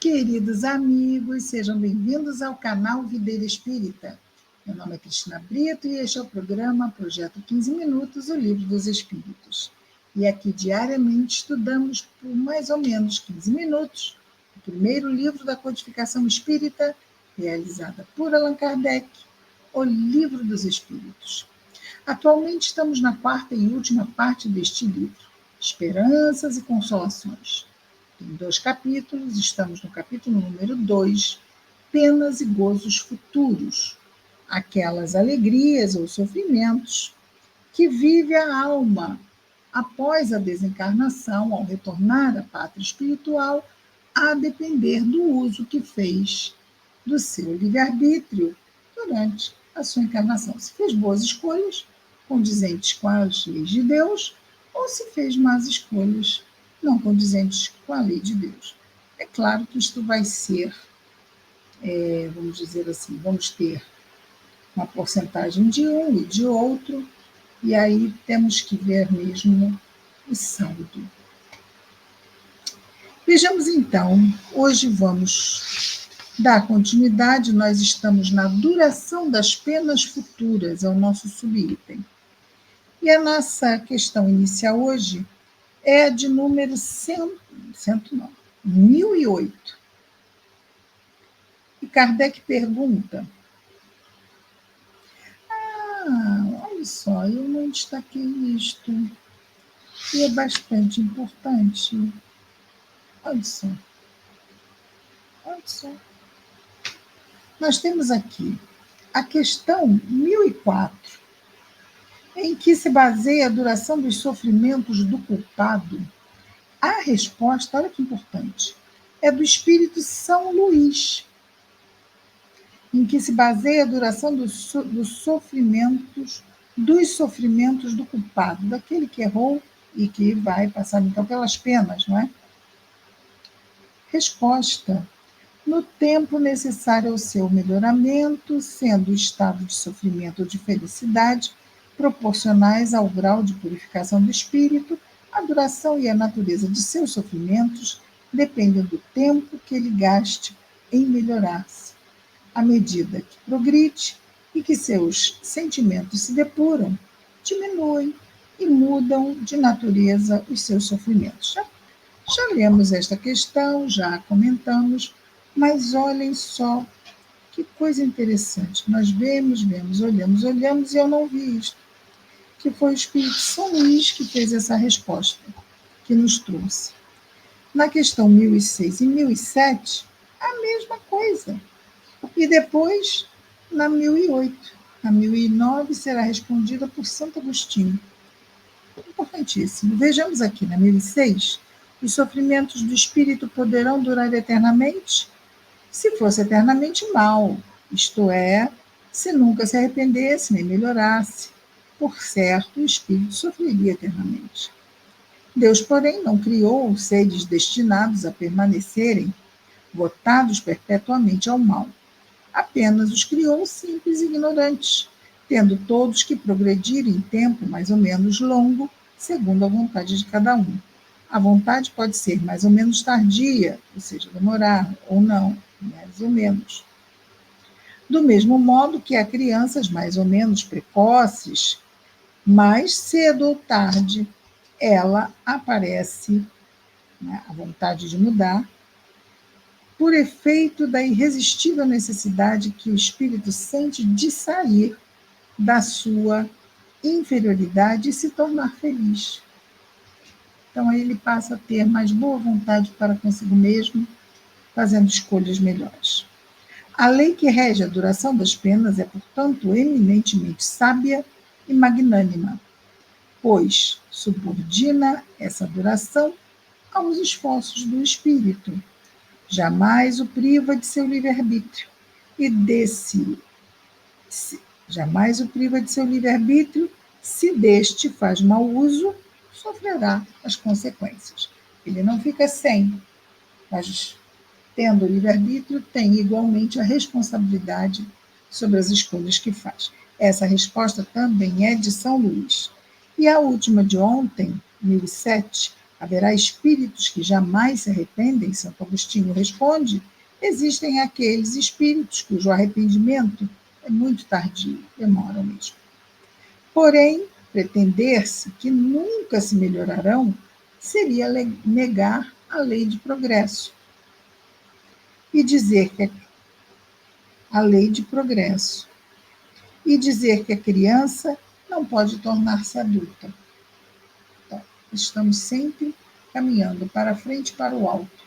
Queridos amigos, sejam bem-vindos ao canal Videira Espírita. Meu nome é Cristina Brito e este é o programa Projeto 15 Minutos, o Livro dos Espíritos. E aqui diariamente estudamos por mais ou menos 15 minutos o primeiro livro da codificação espírita, realizada por Allan Kardec, o Livro dos Espíritos. Atualmente estamos na quarta e última parte deste livro, Esperanças e Consolações. Tem 2 capítulos, estamos no capítulo número 2, Penas e Gozos Futuros, aquelas alegrias ou sofrimentos que vive a alma após a desencarnação, ao retornar à pátria espiritual, a depender do uso que fez do seu livre-arbítrio durante a sua encarnação. Se fez boas escolhas, condizentes com as leis de Deus, ou se fez más escolhas, não condizentes com a lei de Deus. É claro que isto vai ser, vamos dizer assim, vamos ter uma porcentagem de um e de outro, e aí temos que ver mesmo o saldo. Vejamos então, hoje vamos dar continuidade, nós estamos na duração das penas futuras, é o nosso subitem. E a nossa questão inicial hoje é de número 1008. E Kardec pergunta, olha só, eu não destaquei isto, e é bastante importante. Olha só. Nós temos aqui a questão 1004, em que se baseia a duração dos sofrimentos do culpado. A resposta, olha que importante, é do Espírito São Luís, em que se baseia a duração dos sofrimentos do culpado, daquele que errou e que vai passar, então, pelas penas, não é? Resposta: no tempo necessário ao seu melhoramento, sendo o estado de sofrimento ou de felicidade proporcionais ao grau de purificação do espírito, a duração e a natureza de seus sofrimentos dependem do tempo que ele gaste em melhorar-se. À medida que progride e que seus sentimentos se depuram, diminuem e mudam de natureza os seus sofrimentos. Já lemos esta questão, já comentamos, mas olhem só que coisa interessante. Nós vemos, olhamos e eu não vi isto. Que foi o Espírito São Luís que fez essa resposta, que nos trouxe. Na questão 1006 e 1007, a mesma coisa. E depois, na 1008. A 1009 será respondida por Santo Agostinho. Importantíssimo. Vejamos aqui na 1006, os sofrimentos do espírito poderão durar eternamente? Se fosse eternamente mal, isto é, se nunca se arrependesse nem melhorasse. Por certo, o espírito sofreria eternamente. Deus, porém, não criou seres destinados a permanecerem votados perpetuamente ao mal. Apenas os criou simples e ignorantes, tendo todos que progredir em tempo mais ou menos longo, segundo a vontade de cada um. A vontade pode ser mais ou menos tardia, ou seja, demorar, ou não, mais ou menos. Do mesmo modo que há crianças mais ou menos precoces, mais cedo ou tarde, ela aparece, né, a vontade de mudar, por efeito da irresistível necessidade que o espírito sente de sair da sua inferioridade e se tornar feliz. Então, aí ele passa a ter mais boa vontade para consigo mesmo, fazendo escolhas melhores. A lei que rege a duração das penas é, portanto, eminentemente sábia e magnânima, pois subordina essa duração aos esforços do espírito. Jamais o priva de seu livre-arbítrio jamais o priva de seu livre-arbítrio, se deste faz mau uso, sofrerá as consequências. Ele não fica sem, mas tendo o livre-arbítrio, tem igualmente a responsabilidade sobre as escolhas que faz. Essa resposta também é de São Luís. E a última de ontem, 1007, Haverá espíritos que jamais se arrependem? Santo Agostinho responde: existem aqueles espíritos cujo arrependimento é muito tardio, demora mesmo. Porém, pretender-se que nunca se melhorarão seria negar a lei de progresso e dizer que a lei de progresso e dizer que a criança não pode tornar-se adulta. Então, estamos sempre caminhando para frente e para o alto.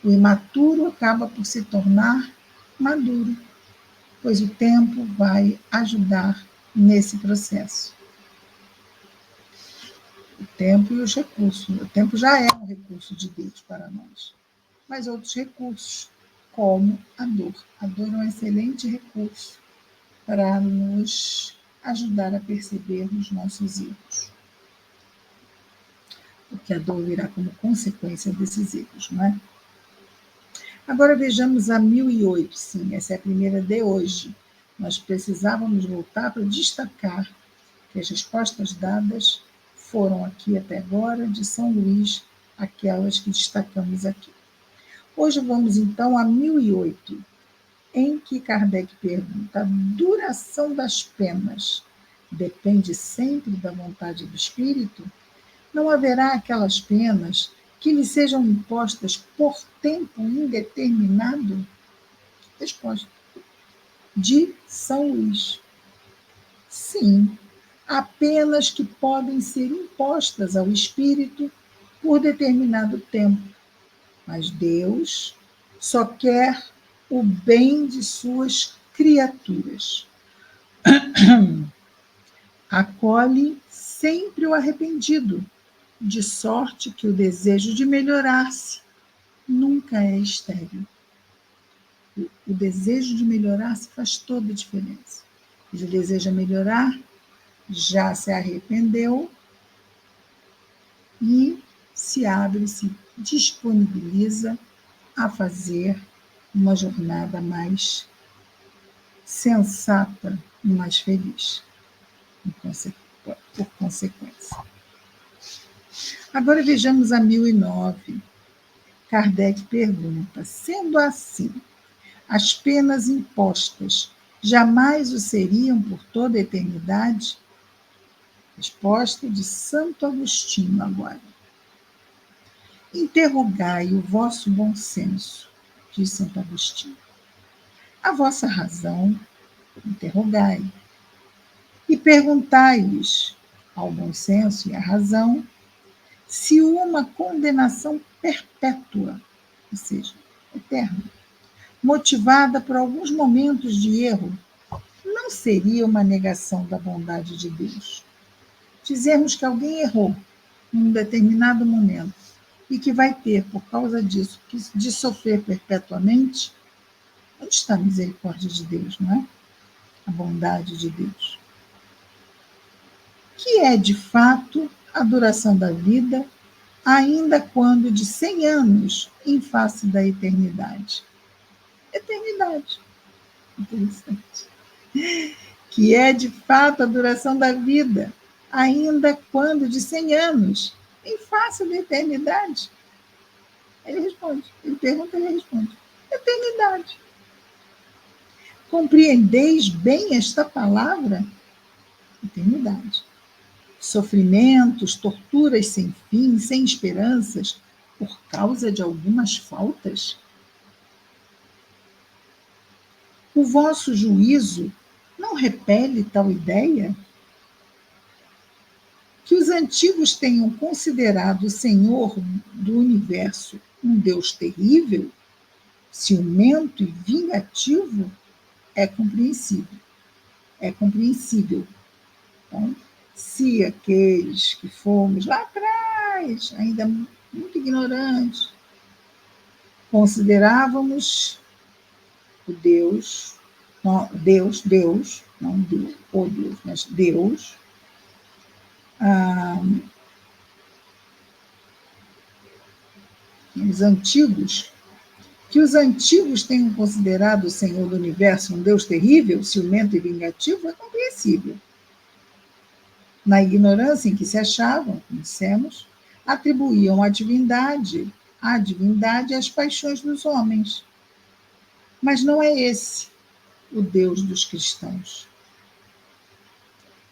O imaturo acaba por se tornar maduro, pois o tempo vai ajudar nesse processo. O tempo e os recursos. O tempo já é um recurso de Deus para nós, mas outros recursos, como a dor. A dor é um excelente recurso para nos ajudar a perceber os nossos erros. Porque a dor virá como consequência desses erros, não é? Agora vejamos a 1008, sim, essa é a primeira de hoje. Nós precisávamos voltar para destacar que as respostas dadas foram aqui até agora, de São Luís, aquelas que destacamos aqui. Hoje vamos então a 1008, em que Kardec pergunta: a duração das penas depende sempre da vontade do espírito? Não haverá aquelas penas que lhe sejam impostas por tempo indeterminado? Resposta de São Luís: sim, há penas que podem ser impostas ao espírito por determinado tempo, mas Deus só quer o bem de suas criaturas. Acolhe sempre o arrependido, de sorte que o desejo de melhorar-se nunca é estéril. O desejo de melhorar-se faz toda a diferença. Ele deseja melhorar, já se arrependeu e se abre, se disponibiliza a fazer uma jornada mais sensata e mais feliz, por consequência. Agora vejamos a 1009. Kardec pergunta: sendo assim, as penas impostas jamais o seriam por toda a eternidade? Resposta de Santo Agostinho agora: interrogai o vosso bom senso, diz Santo Agostinho. A vossa razão, interrogai. E perguntai-lhes, ao bom senso e à razão, se uma condenação perpétua, ou seja, eterna, motivada por alguns momentos de erro, não seria uma negação da bondade de Deus. Dizermos que alguém errou num determinado momento e que vai ter, por causa disso, de sofrer perpetuamente, onde está a misericórdia de Deus, não é? A bondade de Deus. Que é, de fato, a duração da vida, ainda quando de 100 anos em face da eternidade. Eternidade. Interessante. Que é, de fato, a duração da vida, ainda quando de 100 anos em face da eternidade. Ele responde. Ele pergunta, ele responde. Eternidade. Compreendeis bem esta palavra? Eternidade. Sofrimentos, torturas sem fim, sem esperanças, por causa de algumas faltas? O vosso juízo não repele tal ideia? Que os antigos tenham considerado o Senhor do universo um Deus terrível, ciumento e vingativo, é compreensível. É compreensível. Então, se aqueles que fomos lá atrás, ainda muito ignorantes, considerávamos o Deus, não Deus, o Deus, mas Deus, os antigos, que os antigos tenham considerado o Senhor do Universo um Deus terrível, ciumento e vingativo, é compreensível. Na ignorância em que se achavam, como dissemos, atribuíam à divindade as paixões dos homens. Mas não é esse o Deus dos cristãos,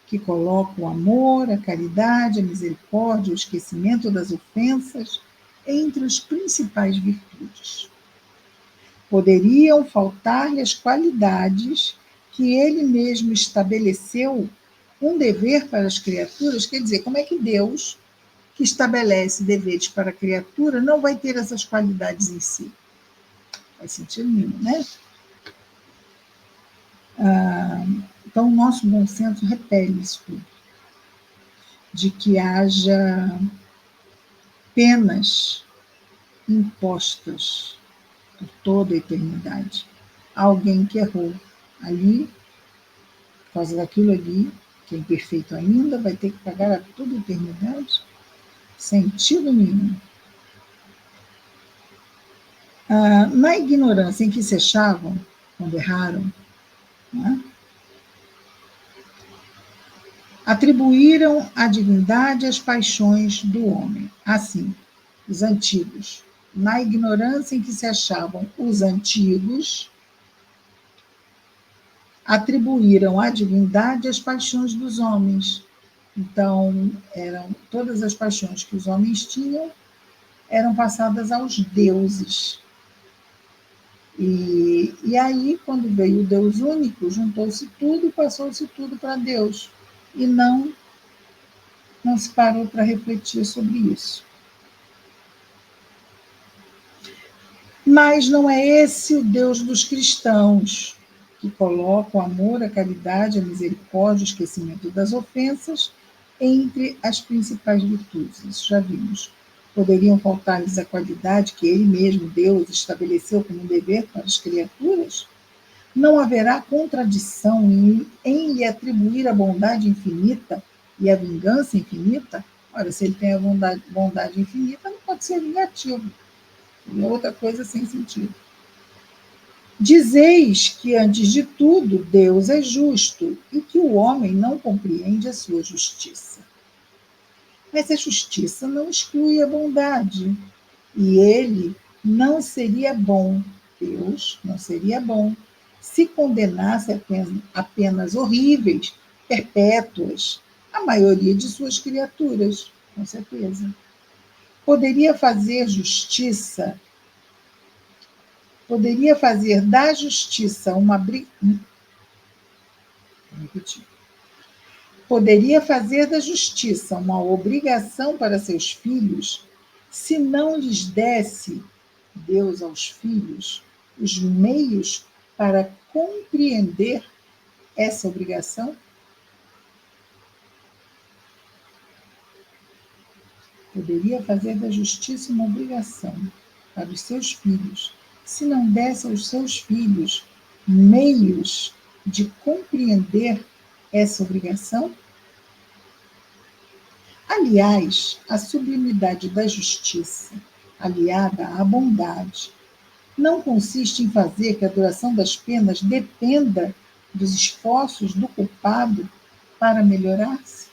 que coloca o amor, a caridade, a misericórdia, o esquecimento das ofensas entre as principais virtudes. Poderiam faltar-lhe as qualidades que ele mesmo estabeleceu um dever para as criaturas? Quer dizer, como é que Deus, que estabelece deveres para a criatura, não vai ter essas qualidades em si? Faz sentido nenhum, né? Então, o nosso bom senso repele isso tudo, de que haja penas impostas por toda a eternidade. Alguém que errou ali, por causa daquilo ali, que é imperfeito ainda, vai ter que pagar a toda a eternidade? Sentido nenhum. Na ignorância em que se achavam, quando erraram, né, atribuíram à divindade as paixões do homem. Assim, os antigos, na ignorância em que se achavam os antigos, atribuíram à divindade as paixões dos homens. Então, eram todas as paixões que os homens tinham eram passadas aos deuses. E aí, quando veio o Deus único, juntou-se tudo e passou-se tudo para Deus. E não se parou para refletir sobre isso. Mas não é esse o Deus dos cristãos, que coloca o amor, a caridade, a misericórdia, o esquecimento das ofensas entre as principais virtudes. Isso já vimos. Poderiam faltar-lhes a qualidade que ele mesmo, Deus, estabeleceu como um dever para as criaturas? Não haverá contradição em lhe atribuir a bondade infinita e a vingança infinita? Ora, se ele tem a bondade infinita, não pode ser vingativo. É outra coisa sem sentido. Dizeis que, antes de tudo, Deus é justo e que o homem não compreende a sua justiça. Mas a justiça não exclui a bondade. E ele não seria bom, Deus não seria bom, se condenasse a penas horríveis, perpétuas, a maioria de suas criaturas, com certeza. Poderia fazer da justiça uma Poderia fazer da justiça uma obrigação para seus filhos, se não lhes desse, Deus aos filhos, os meios para compreender essa obrigação? Poderia fazer da justiça uma obrigação para os seus filhos, se não desse aos seus filhos meios de compreender essa obrigação? Aliás, a sublimidade da justiça, aliada à bondade, não consiste em fazer que a duração das penas dependa dos esforços do culpado para melhorar-se?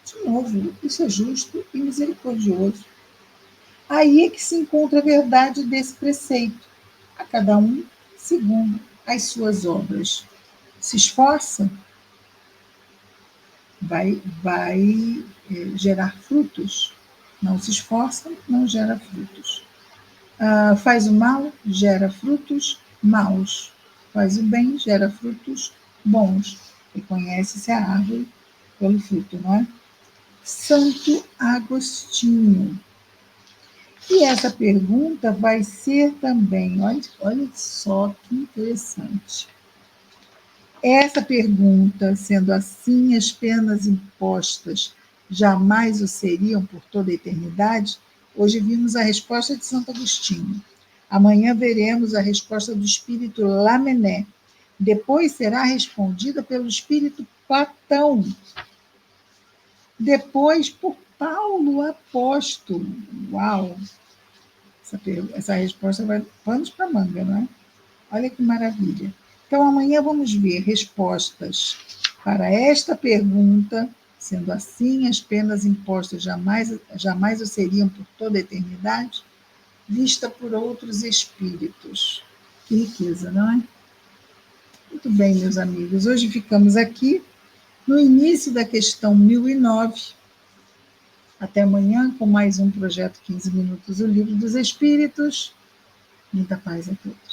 De novo, isso é justo e misericordioso. Aí é que se encontra a verdade desse preceito. A cada um segundo as suas obras. Se esforça, vai gerar frutos. Não se esforça, não gera frutos. Faz o mal, gera frutos maus. Faz o bem, gera frutos bons. E conhece-se a árvore pelo fruto, não é? Santo Agostinho. E essa pergunta vai ser também, olha só que interessante. Essa pergunta, sendo assim as penas impostas jamais o seriam por toda a eternidade, hoje vimos a resposta de Santo Agostinho. Amanhã veremos a resposta do espírito Lamennais. Depois será respondida pelo espírito Platão. Depois por Paulo apóstolo. Uau! Essa resposta vai panos para manga, não é? Olha que maravilha. Então, amanhã vamos ver respostas para esta pergunta Sendo assim, as penas impostas jamais o seriam por toda a eternidade, vista por outros espíritos. Que riqueza, não é? Muito bem, meus amigos. Hoje ficamos aqui no início da questão 1009. Até amanhã com mais um projeto 15 minutos, o Livro dos Espíritos. Muita paz a todos.